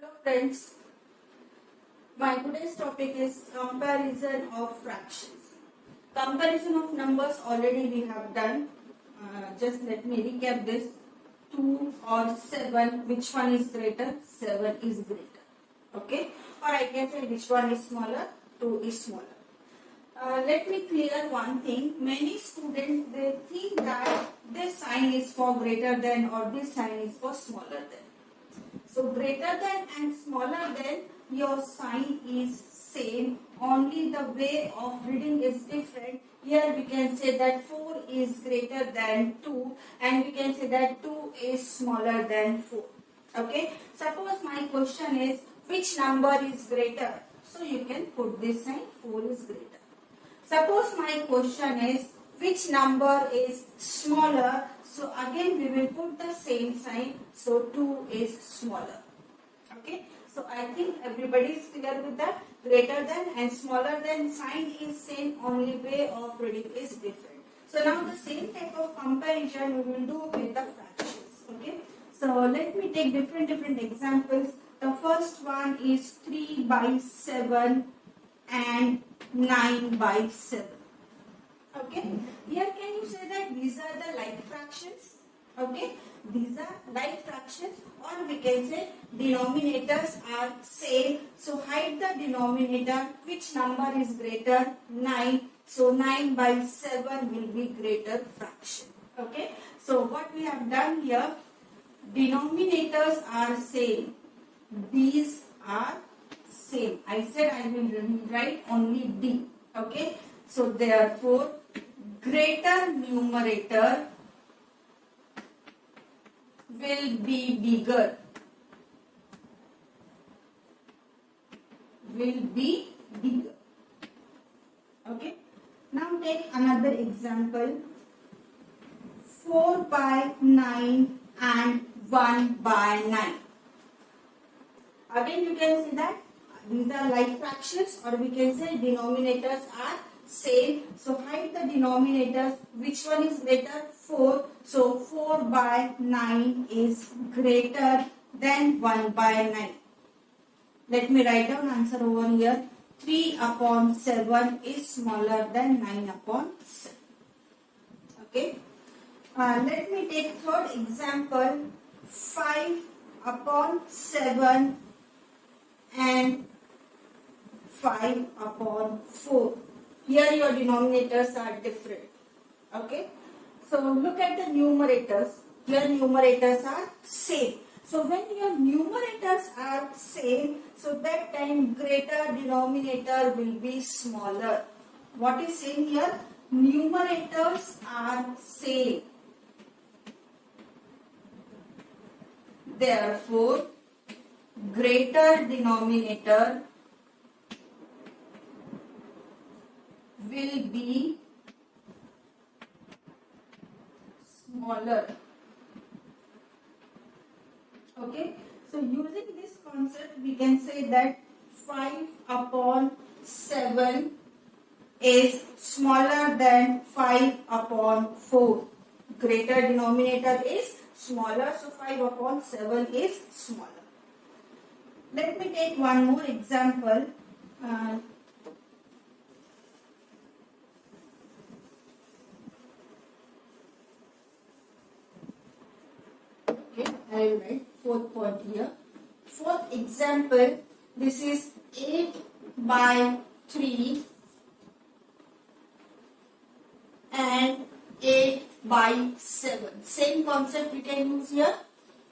Hello friends, my today's topic is comparison of fractions. Comparison of numbers already we have done. Just let me recap this. 2 or 7, which one is greater? 7 is greater. Okay, or I can say which one is smaller? 2 is smaller. Let me clear one thing. Many students they think that this sign is for greater than or this sign is for smaller than. So greater than and smaller than, your sign is same, only the way of reading is different. Here we can say that 4 is greater than 2 and we can say that 2 is smaller than 4. Okay, suppose my question is which number is greater, so you can put this sign 4 is greater. Suppose my question is which number is smaller, so again we will put the same sign, so 2 is smaller. Okay, so I think everybody is clear with that. Greater than and smaller than sign is same, only way of reading is different. So now the same type of comparison we will do with the fractions. Okay, so let me take different examples. The first one is 3 by 7 and 9 by 7. Okay, here can you say that these are the like fractions? Okay, these are like fractions, or we can say denominators are same. So hide the denominator. Which number is greater? 9. So 9 by 7 will be greater fraction. Okay, so what we have done here, denominators are same. These are same. I said I will write only D. Okay, so therefore greater numerator will be bigger. Will be bigger. Okay. Now take another example. 4 by 9 and 1 by 9. Again you can see that these are like fractions, or we can say denominators are same. So hide the denominators. Which one is greater? 4. So 4 by 9 is greater than 1 by 9. Let me write down answer over here. 3 upon 7 is smaller than 9 upon 7. Okay. Let me take third example. 5 upon 7 and 5 upon 4. Here your denominators are different. Okay. So look at the numerators. Here numerators are same. So when your numerators are same, so that time greater denominator will be smaller. What is same here? Numerators are same. Therefore, greater denominator will be smaller. Okay, so using this concept we can say that 5 upon 7 is smaller than 5 upon 4. Greater denominator is smaller, so 5 upon 7 is smaller. Let me take one more example. I will write fourth point here. Fourth example, this is 8 by 3 and 8 by 7. Same concept we can use here.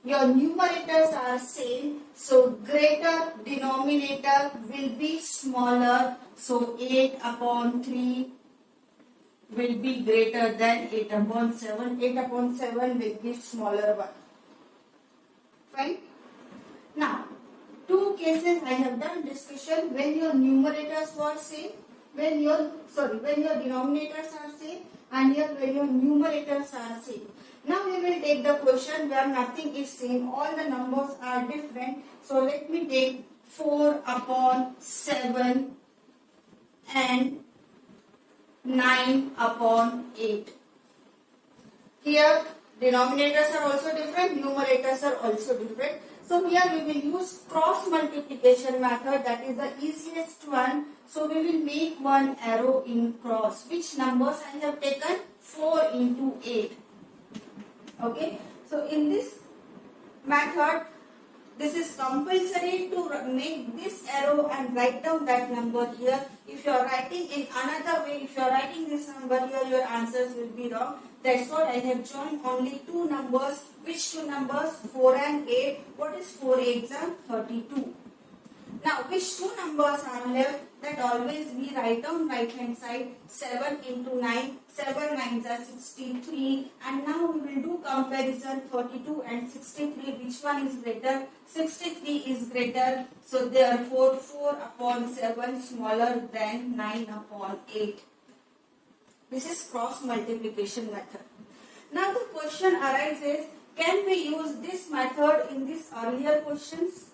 Your numerators are same, so greater denominator will be smaller. So 8 upon 3 will be greater than 8 upon 7. 8 upon 7 will be smaller one. Fine. Now, two cases I have done discussion when your numerators were same, when your denominators are same, and here when your numerators are same. Now we will take the question where nothing is same, all the numbers are different. So let me take 4 upon 7 and 9 upon 8. Here Denominators are also different, numerators are also different. So here we will use cross multiplication method, that is the easiest one. So we will make one arrow in cross. Which numbers I have taken? 4 into 8. Okay. So in this method, this is compulsory to make this arrow and write down that number here. If you are writing in another way, if you are writing this number here, your answers will be wrong. That's what I have joined only two numbers. Which two numbers? 4 and 8. What is 4 8s are 32. Now, which two numbers are left? That always we write on right hand side. 7 into 9. 7 9s are 63. And now we will do comparison 32 and 63. Which one is greater? 63 is greater. So therefore 4 upon 7 smaller than 9 upon 8. This is cross multiplication method. Now the question arises, can we use this method in these earlier questions?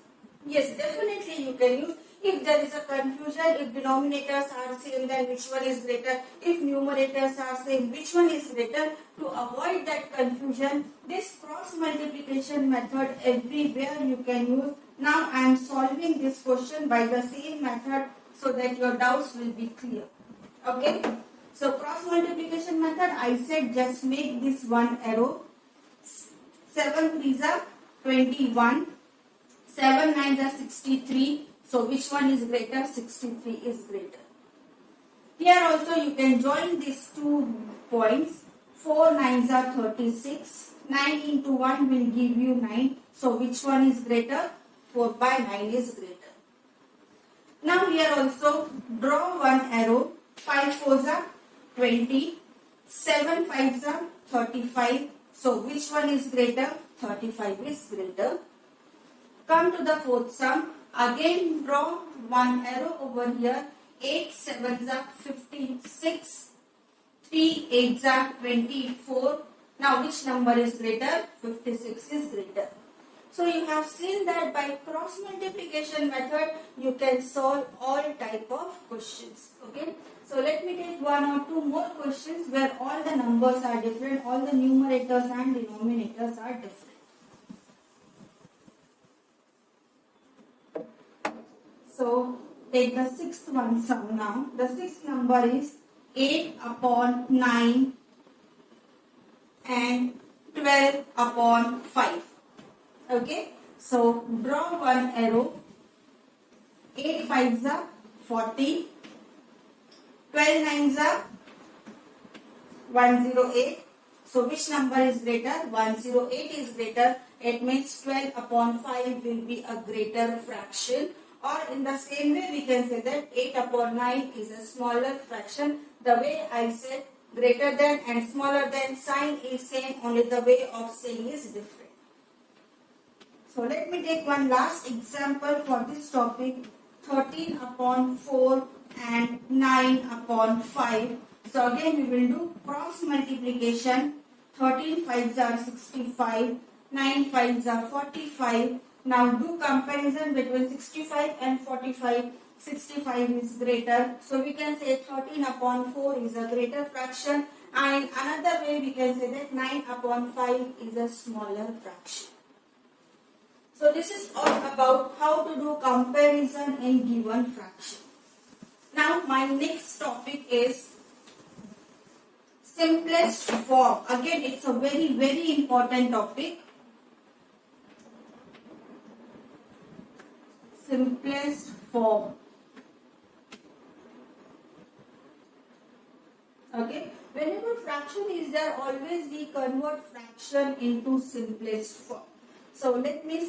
Yes, definitely you can use. If there is a confusion, if denominators are same, then which one is greater? If numerators are same, which one is greater? To avoid that confusion, this cross multiplication method everywhere you can use. Now I am solving this question by the same method so that your doubts will be clear. Okay? So cross multiplication method, I said just make this one arrow. 7 3s are 21. 7 9s are 63. So which one is greater? 63 is greater. Here also you can join these 2 points. 4 9s are 36. 9 into 1 will give you 9. So which one is greater? 4 by 9 is greater. Now here also draw one arrow. 5 4s are 20. 7 5s are 35. So which one is greater? 35 is greater. Come to the fourth sum. Again draw one arrow over here. 8 7s are 56. 3 8s are 24. Now which number is greater? 56 is greater. So you have seen that by cross multiplication method you can solve all type of questions. Okay. So let me take one or two more questions where all the numbers are different, all the numerators and denominators are different. So take the sixth one sum now. The sixth number is 8 upon 9 and 12 upon 5. Okay. So draw one arrow. 8 5s are 40. 12 9s are 108. So which number is greater? 108 is greater. It means 12 upon 5 will be a greater fraction. Or in the same way we can say that 8 upon 9 is a smaller fraction. The way I said greater than and smaller than sign is same, only the way of saying is different. So let me take one last example for this topic. 13 upon 4 and 9 upon 5. So again we will do cross multiplication. 13 5s are 65. 9 5s are 45. Now do comparison between 65 and 45. 65 is greater. So we can say 13 upon 4 is a greater fraction. And in another way we can say that 9 upon 5 is a smaller fraction. So this is all about how to do comparison in given fraction. Now my next topic is simplest form. Again it's a very important topic. Simplest form. Okay. Whenever fraction is there, always we convert fraction into simplest form. So let me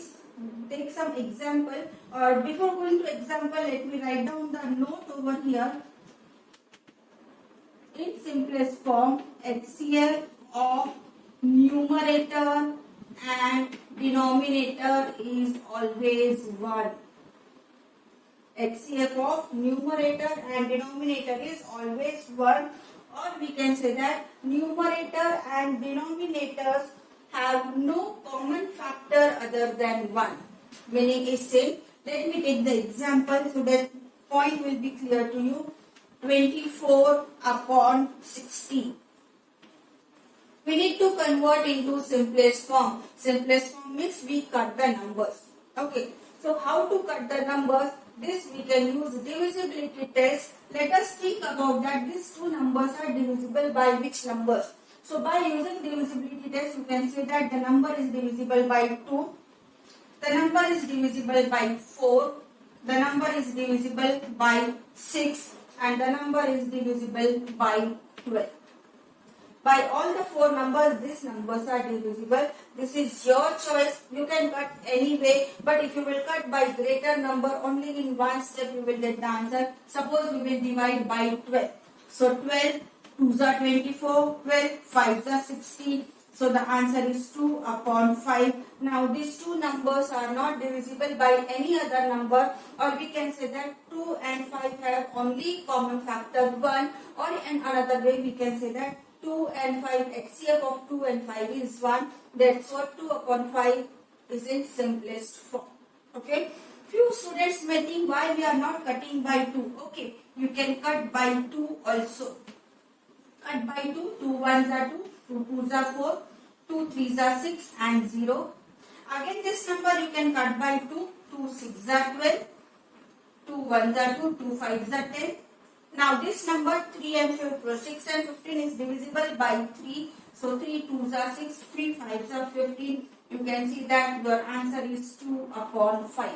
take some example. Or before going to example, let me write down the note over here. In simplest form, HCF of numerator and denominator is always 1. HCF of numerator and denominator is always 1. Or we can say that numerator and denominators have no common factor other than 1. Meaning is same. Let me take the example so that point will be clear to you. 24 upon 60. We need to convert into simplest form. Simplest form means we cut the numbers. Okay. So how to cut the numbers? This we can use divisibility test. Let us think about that these two numbers are divisible by which numbers. So by using divisibility test, you can say that the number is divisible by 2, the number is divisible by 4, the number is divisible by 6, and the number is divisible by 12. By all the four numbers, these numbers are divisible. This is your choice. You can cut any way, but if you will cut by greater number, only in one step you will get the answer. Suppose we will divide by 12. So 12, 2s are 24, 12, 5s are 16. So the answer is 2 upon 5. Now these two numbers are not divisible by any other number, or we can say that 2 and 5 have only common factor 1, or in another way we can say that 2 and 5, HCF of 2 and 5 is 1. That's what 2 upon 5 is in simplest form. Okay. Few students may think why we are not cutting by 2. Okay. You can cut by 2 also. Cut by 2. 2 1s are 2. 2 2s are 4. 2 3s are 6 and 0. Again this number you can cut by 2. 2 6s are 12. 2 1s are 2. 2 5s are 10. Now this number 3 and 6 and 15 is divisible by 3. So 3 2s are 6, 3 5s are 15. You can see that your answer is 2 upon 5.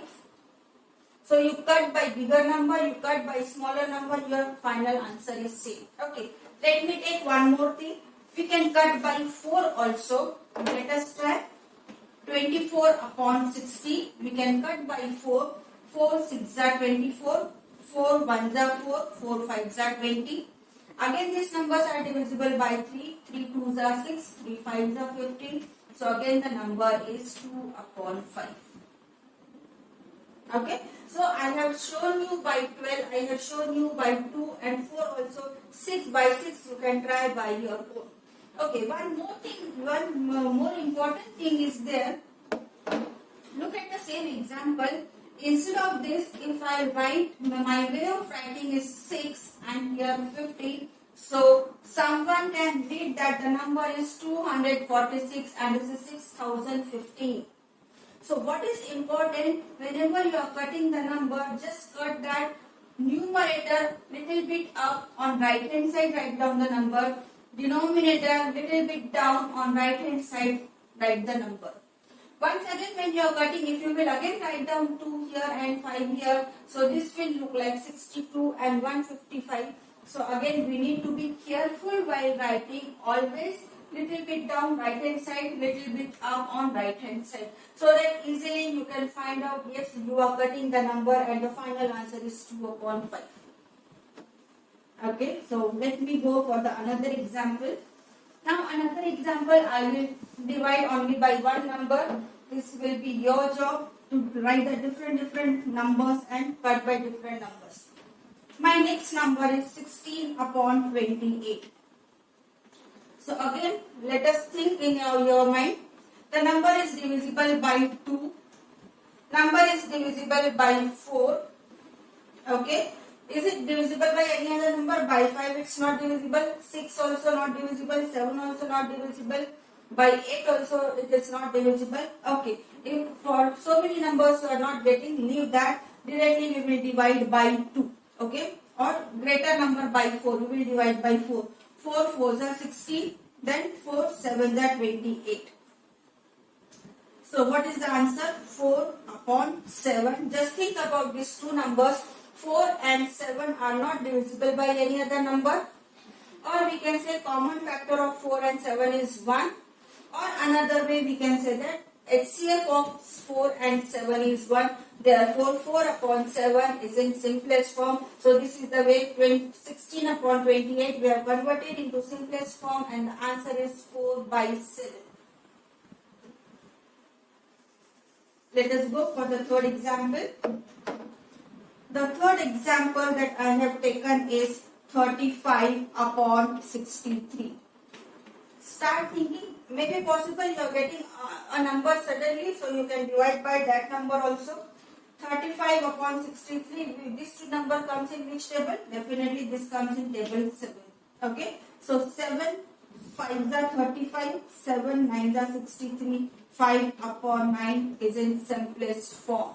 So you cut by bigger number, you cut by smaller number, your final answer is same. Okay. Let me take one more thing. We can cut by 4 also. Let us try. 24 upon 60. We can cut by 4. 4 6 are 24. 4 1s are 4, 4 5s are 20. Again these numbers are divisible by 3, 3 2s are 6, 3 5s are 15. So again the number is 2 upon 5. Okay. So I have shown you by 12, I have shown you by 2 and 4 also. 6 by 6 you can try by your own. Okay, one more thing, one more important thing is there. Look at the same example. Instead of this, if I write, my way of writing is 6 and here 15. So someone can read that the number is 246 and this is 6015. So what is important, whenever you are cutting the number, just cut that numerator little bit up on right hand side, write down the number. Denominator little bit down on right hand side, write the number. Once again when you are cutting, if you will again write down 2 here and 5 here, so this will look like 62 and 155. So again we need to be careful while writing, always little bit down right hand side, little bit up on right hand side, so that easily you can find out yes you are cutting the number and the final answer is 2 upon 5. Okay, so let me go for the another example. Now another example, I will divide only by one number. This will be your job to write the different numbers and cut by different numbers. My next number is 16 upon 28. So again, let us think in your mind. The number is divisible by 2. Number is divisible by 4. Okay. Is it divisible by any other number? By 5 it's not divisible. 6 also not divisible. 7 also not divisible. By 8 also it is not divisible. Okay. If for so many numbers you are not getting, leave that. Directly we will divide by 2. Okay. Or greater number by 4. We will divide by 4. 4 4s are 16. Then 4 7s are 28. So what is the answer? 4 upon 7. Just think about these two numbers. 4 and 7 are not divisible by any other number, or we can say common factor of 4 and 7 is 1, or another way we can say that HCF of 4 and 7 is 1. Therefore 4 upon 7 is in simplest form. So this is the way 16 upon 28 we have converted into simplest form, and the answer is 4 by 7. Let us go for the third example. The third example that I have taken is 35 upon 63. Start thinking, maybe possible you are getting a number suddenly, so you can divide by that number also. 35 upon 63, this number comes in which table? Definitely this comes in table 7. Okay, so 7 5s are 35, 7 9s are 63, 5 upon 9 is in simplest form.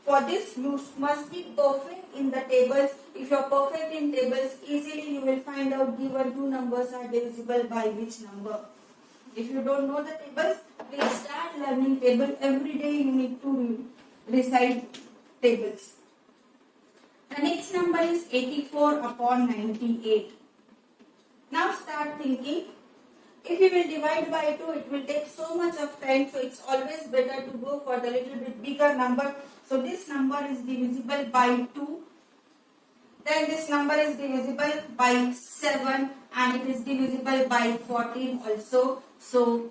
For this, you must be perfect in the tables. If you are perfect in tables, easily you will find out given two numbers are divisible by which number. If you don't know the tables, please start learning table. Every day you need to recite tables. The next number is 84 upon 98. Now start thinking. If you will divide by 2, it will take so much of time. So it's always better to go for the little bit bigger number. So this number is divisible by 2. Then this number is divisible by 7 and it is divisible by 14 also. So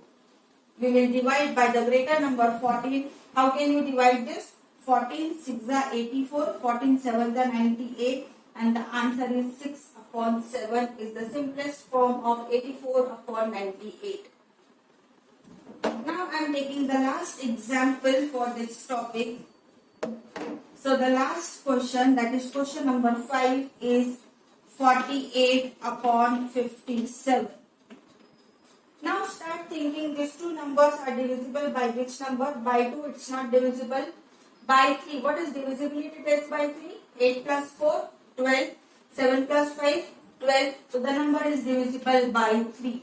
we will divide by the greater number 14. How can you divide this? 14 6 are 84, 14 7 are 98 and the answer is 6 upon 7 is the simplest form of 84 upon 98. Now I am taking the last example for this topic. So the last question, that is question number 5, is 48 upon 57. Now start thinking, these two numbers are divisible by which number? By 2 it's not divisible. By 3, what is divisibility test by 3? 8 plus 4, 12. 7 plus 5, 12. So the number is divisible by 3.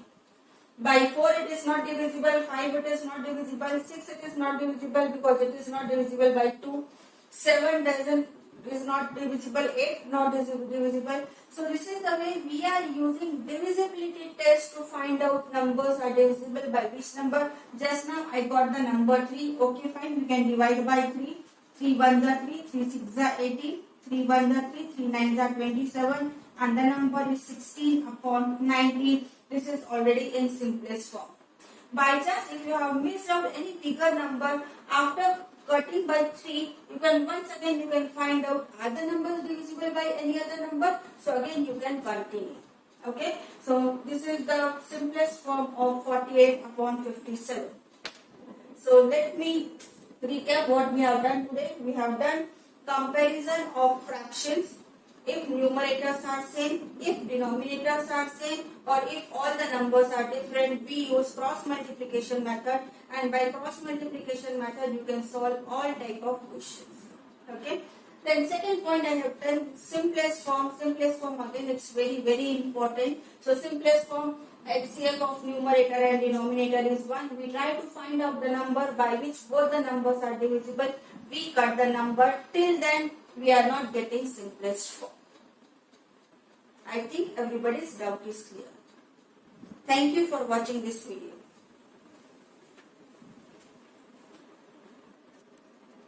By 4 it is not divisible, 5 it is not divisible, 6 it is not divisible because it is not divisible by 2. 7 is not divisible, 8 not divisible. So this is the way we are using divisibility test to find out numbers are divisible by which number. Just now I got the number 3. Okay, fine, you can divide by 3. 3 1s are 3, 3 6 are 18, 3 1s are 3, 3 9s are 27 and the number is 16 upon 19. This is already in simplest form. By chance, if you have missed out any bigger number, after cutting by 3, you can once again you can find out are the numbers divisible by any other number. So again you can continue. Okay. So this is the simplest form of 48 upon 57. So let me recap what we have done today. We have done comparison of fractions. If numerators are same, if denominators are same, or if all the numbers are different, we use cross multiplication method, and by cross multiplication method you can solve all type of questions. Okay. Then second point I have done simplest form. Simplest form again it's very important. So simplest form, HCF of numerator and denominator is 1. We try to find out the number by which both the numbers are divisible. We cut the number. Till then we are not getting simplest form. I think everybody's doubt is clear. Thank you for watching this video.